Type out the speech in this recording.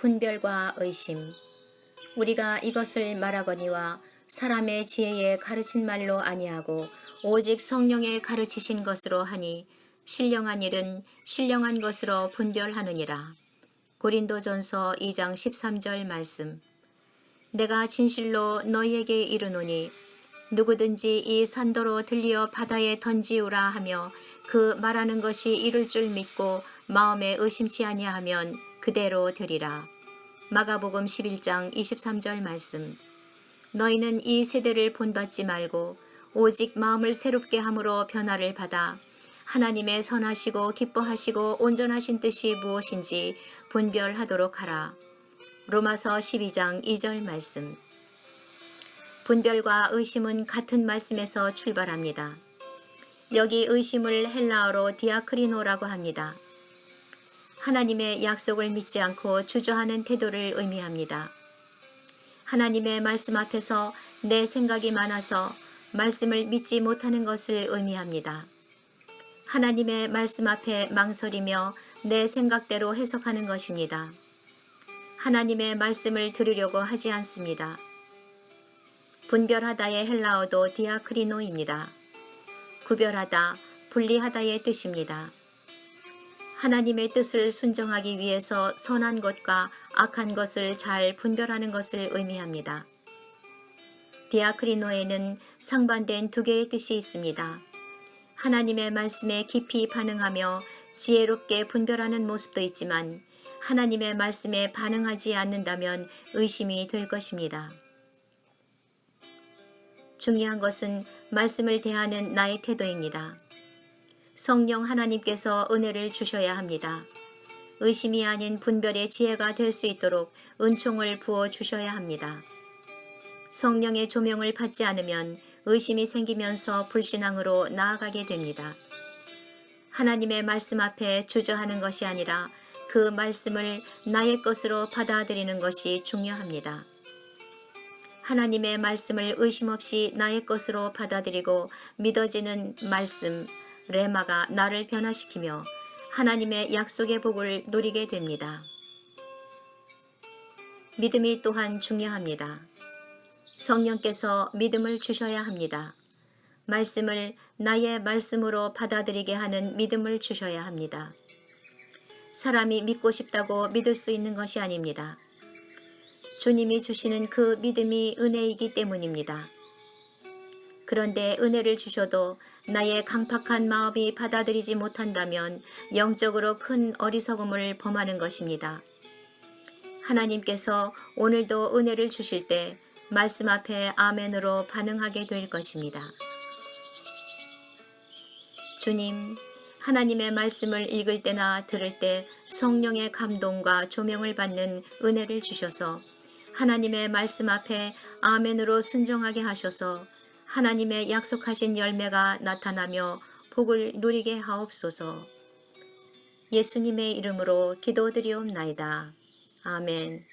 분별과 의심. 우리가 이것을 말하거니와 사람의 지혜에 가르친 말로 아니하고 오직 성령의 가르치신 것으로 하니 신령한 일은 신령한 것으로 분별하느니라. 고린도전서 2장 13절 말씀. 내가 진실로 너희에게 이르노니 누구든지 이 산도로 들리어 바다에 던지우라 하며 그 말하는 것이 이룰 줄 믿고 마음에 의심치 아니하면 그대로 되리라. 마가복음 11장 23절 말씀. 너희는 이 세대를 본받지 말고 오직 마음을 새롭게 함으로 변화를 받아 하나님의 선하시고 기뻐하시고 온전하신 뜻이 무엇인지 분별하도록 하라. 로마서 12장 2절 말씀. 분별과 의심은 같은 말씀에서 출발합니다. 여기 의심을 헬라어로 디아크리노라고 합니다. 하나님의 약속을 믿지 않고 주저하는 태도를 의미합니다. 하나님의 말씀 앞에서 내 생각이 많아서 말씀을 믿지 못하는 것을 의미합니다. 하나님의 말씀 앞에 망설이며 내 생각대로 해석하는 것입니다. 하나님의 말씀을 들으려고 하지 않습니다. 분별하다의 헬라어도 디아크리노입니다. 구별하다, 분리하다의 뜻입니다. 하나님의 뜻을 순종하기 위해서 선한 것과 악한 것을 잘 분별하는 것을 의미합니다. 디아크리노에는 상반된 두 개의 뜻이 있습니다. 하나님의 말씀에 깊이 반응하며 지혜롭게 분별하는 모습도 있지만 하나님의 말씀에 반응하지 않는다면 의심이 될 것입니다. 중요한 것은 말씀을 대하는 나의 태도입니다. 성령 하나님께서 은혜를 주셔야 합니다. 의심이 아닌 분별의 지혜가 될 수 있도록 은총을 부어 주셔야 합니다. 성령의 조명을 받지 않으면 의심이 생기면서 불신앙으로 나아가게 됩니다. 하나님의 말씀 앞에 주저하는 것이 아니라 그 말씀을 나의 것으로 받아들이는 것이 중요합니다. 하나님의 말씀을 의심 없이 나의 것으로 받아들이고 믿어지는 말씀, 레마가 나를 변화시키며 하나님의 약속의 복을 누리게 됩니다. 믿음이 또한 중요합니다. 성령께서 믿음을 주셔야 합니다. 말씀을 나의 말씀으로 받아들이게 하는 믿음을 주셔야 합니다. 사람이 믿고 싶다고 믿을 수 있는 것이 아닙니다. 주님이 주시는 그 믿음이 은혜이기 때문입니다. 그런데 은혜를 주셔도 나의 강팍한 마음이 받아들이지 못한다면 영적으로 큰 어리석음을 범하는 것입니다. 하나님께서 오늘도 은혜를 주실 때 말씀 앞에 아멘으로 반응하게 될 것입니다. 주님, 하나님의 말씀을 읽을 때나 들을 때 성령의 감동과 조명을 받는 은혜를 주셔서 하나님의 말씀 앞에 아멘으로 순종하게 하셔서 하나님의 약속하신 열매가 나타나며 복을 누리게 하옵소서. 예수님의 이름으로 기도드리옵나이다. 아멘.